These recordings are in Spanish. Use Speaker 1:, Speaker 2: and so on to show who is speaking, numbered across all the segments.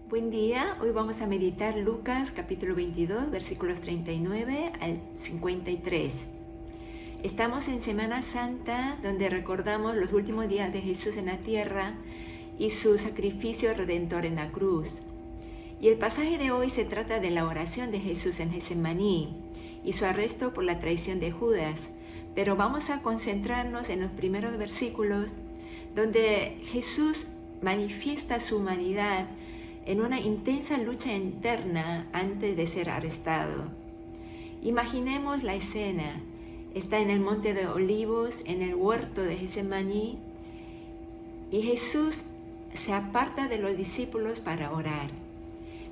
Speaker 1: Buen día, hoy vamos a meditar Lucas capítulo 22, versículos 39 al 53. Estamos en Semana Santa, donde recordamos los últimos días de Jesús en la tierra y su sacrificio redentor en la cruz. Y el pasaje de hoy se trata de la oración de Jesús en Getsemaní y su arresto por la traición de Judas, pero vamos a concentrarnos en los primeros versículos donde Jesús manifiesta su humanidad en una intensa lucha interna antes de ser arrestado. Imaginemos la escena. Está en el Monte de Olivos, en el huerto de Getsemaní, y Jesús se aparta de los discípulos para orar.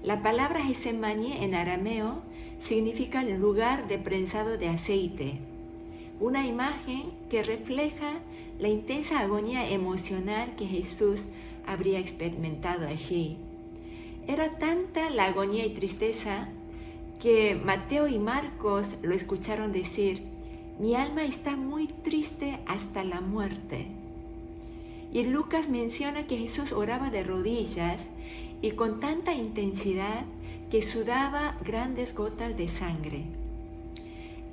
Speaker 1: La palabra Getsemaní en arameo significa lugar de prensado de aceite, una imagen que refleja la intensa agonía emocional que Jesús habría experimentado allí. Era tanta la agonía y tristeza que Mateo y Marcos lo escucharon decir: mi alma está muy triste hasta la muerte. Y Lucas menciona que Jesús oraba de rodillas y con tanta intensidad que sudaba grandes gotas de sangre.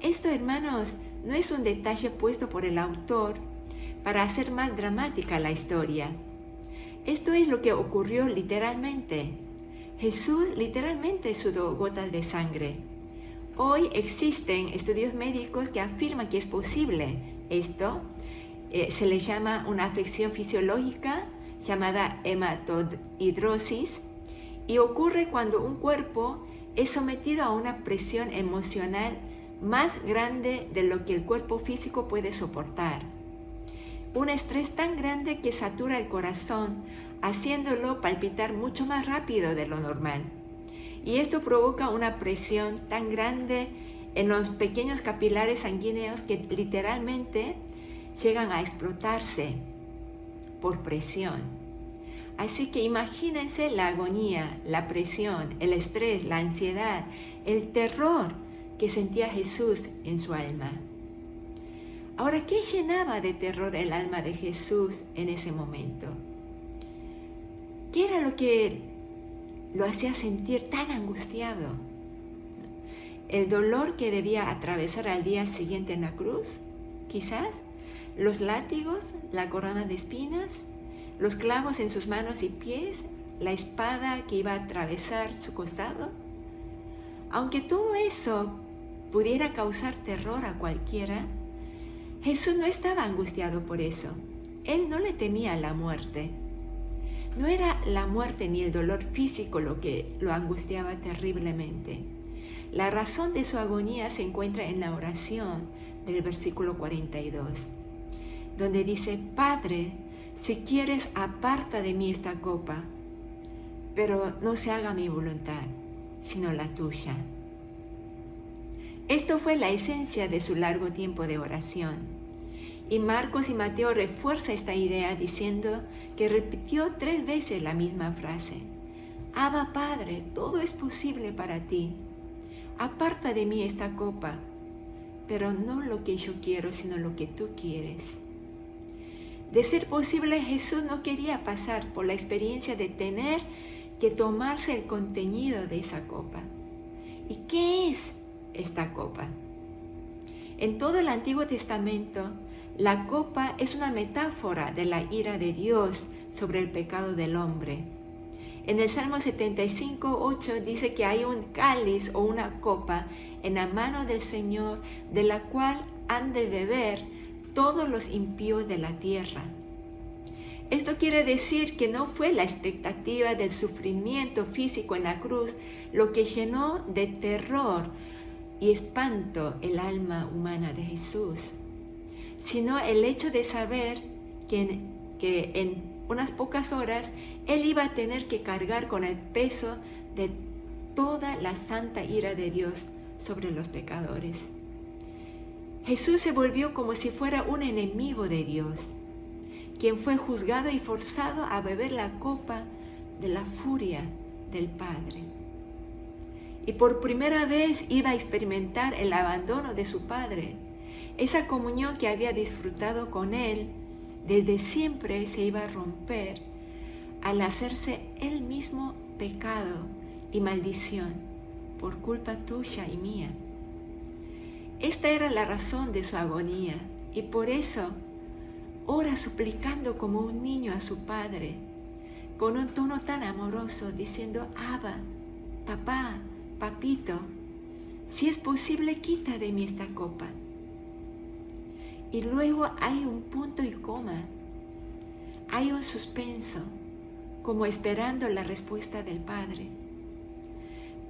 Speaker 1: Esto, hermanos, no es un detalle puesto por el autor para hacer más dramática la historia. Esto es lo que ocurrió literalmente. Jesús literalmente sudó gotas de sangre. Hoy existen estudios médicos que afirman que es posible esto. Se le llama una afección fisiológica llamada hematohidrosis y ocurre cuando un cuerpo es sometido a una presión emocional más grande de lo que el cuerpo físico puede soportar. Un estrés tan grande que satura el corazón, haciéndolo palpitar mucho más rápido de lo normal. Y esto provoca una presión tan grande en los pequeños capilares sanguíneos que literalmente llegan a explotarse por presión. Así que imagínense la agonía, la presión, el estrés, la ansiedad, el terror que sentía Jesús en su alma. Ahora, ¿qué llenaba de terror el alma de Jesús en ese momento? ¿Qué era lo que lo hacía sentir tan angustiado? ¿El dolor que debía atravesar al día siguiente en la cruz? Quizás. ¿Los látigos? ¿La corona de espinas? ¿Los clavos en sus manos y pies? ¿La espada que iba a atravesar su costado? Aunque todo eso pudiera causar terror a cualquiera, Jesús no estaba angustiado por eso. Él no le temía la muerte. No era la muerte ni el dolor físico lo que lo angustiaba terriblemente. La razón de su agonía se encuentra en la oración del versículo 42, donde dice: Padre, si quieres, aparta de mí esta copa, pero no se haga mi voluntad, sino la tuya. Esto fue la esencia de su largo tiempo de oración. Y Marcos y Mateo refuerzan esta idea diciendo que repitió 3 veces la misma frase: Abba, Padre, todo es posible para ti. Aparta de mí esta copa, pero no lo que yo quiero, sino lo que tú quieres. De ser posible, Jesús no quería pasar por la experiencia de tener que tomarse el contenido de esa copa. ¿Y qué es esta copa? En todo el Antiguo Testamento, la copa es una metáfora de la ira de Dios sobre el pecado del hombre. En el Salmo 75:8 dice que hay un cáliz o una copa en la mano del Señor, de la cual han de beber todos los impíos de la tierra. Esto quiere decir que no fue la expectativa del sufrimiento físico en la cruz lo que llenó de terror y espanto el alma humana de Jesús, sino el hecho de saber que en unas pocas horas Él iba a tener que cargar con el peso de toda la santa ira de Dios sobre los pecadores. Jesús se volvió como si fuera un enemigo de Dios, quien fue juzgado y forzado a beber la copa de la furia del Padre. Y por primera vez iba a experimentar el abandono de su Padre. Esa comunión que había disfrutado con Él desde siempre se iba a romper al hacerse Él mismo pecado y maldición por culpa tuya y mía. Esta era la razón de su agonía y por eso ora suplicando como un niño a su padre, con un tono tan amoroso, diciendo: Abba, papá, papito, si es posible, quita de mí esta copa. Y luego hay un punto y coma, hay un suspenso, como esperando la respuesta del Padre.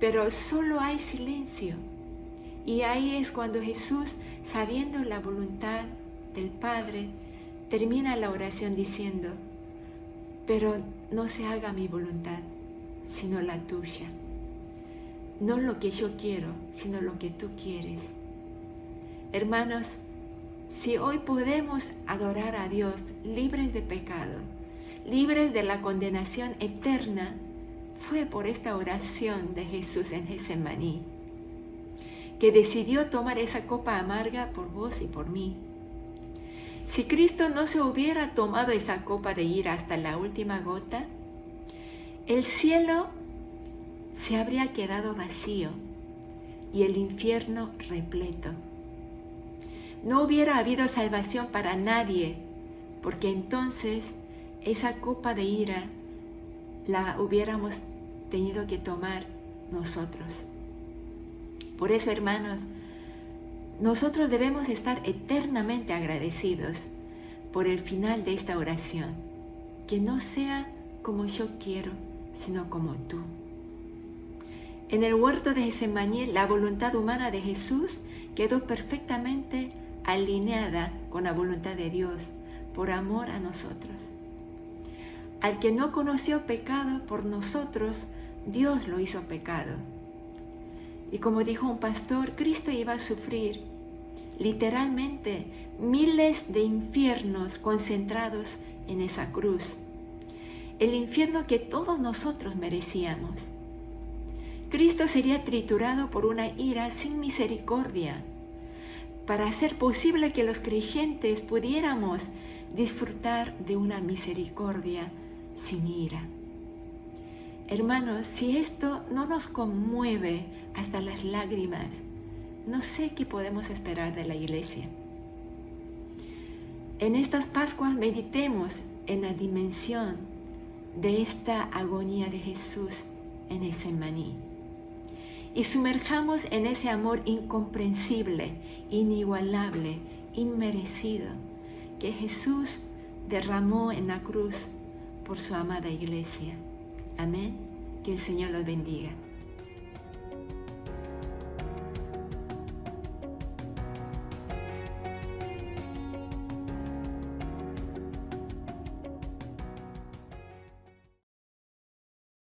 Speaker 1: Pero solo hay silencio. Y ahí es cuando Jesús, sabiendo la voluntad del Padre, termina la oración diciendo: pero no se haga mi voluntad, sino la tuya. No lo que yo quiero, sino lo que tú quieres. Hermanos, si hoy podemos adorar a Dios libres de pecado, libres de la condenación eterna, fue por esta oración de Jesús en Getsemaní, que decidió tomar esa copa amarga por vos y por mí. Si Cristo no se hubiera tomado esa copa de ira hasta la última gota, el cielo se habría quedado vacío y el infierno repleto. No hubiera habido salvación para nadie, porque entonces esa copa de ira la hubiéramos tenido que tomar nosotros. Por eso, hermanos, nosotros debemos estar eternamente agradecidos por el final de esta oración, que no sea como yo quiero, sino como tú. En el huerto de Getsemaní, la voluntad humana de Jesús quedó perfectamente alineada con la voluntad de Dios, por amor a nosotros. Al que no conoció pecado por nosotros, Dios lo hizo pecado. Y como dijo un pastor, Cristo iba a sufrir literalmente miles de infiernos concentrados en esa cruz. El infierno que todos nosotros merecíamos. Cristo sería triturado por una ira sin misericordia, para hacer posible que los creyentes pudiéramos disfrutar de una misericordia sin ira. Hermanos, si esto no nos conmueve hasta las lágrimas, no sé qué podemos esperar de la iglesia. En estas Pascuas meditemos en la dimensión de esta agonía de Jesús en Getsemaní y sumerjamos en ese amor incomprensible, inigualable, inmerecido que Jesús derramó en la cruz por su amada iglesia. Amén. Que el Señor los bendiga.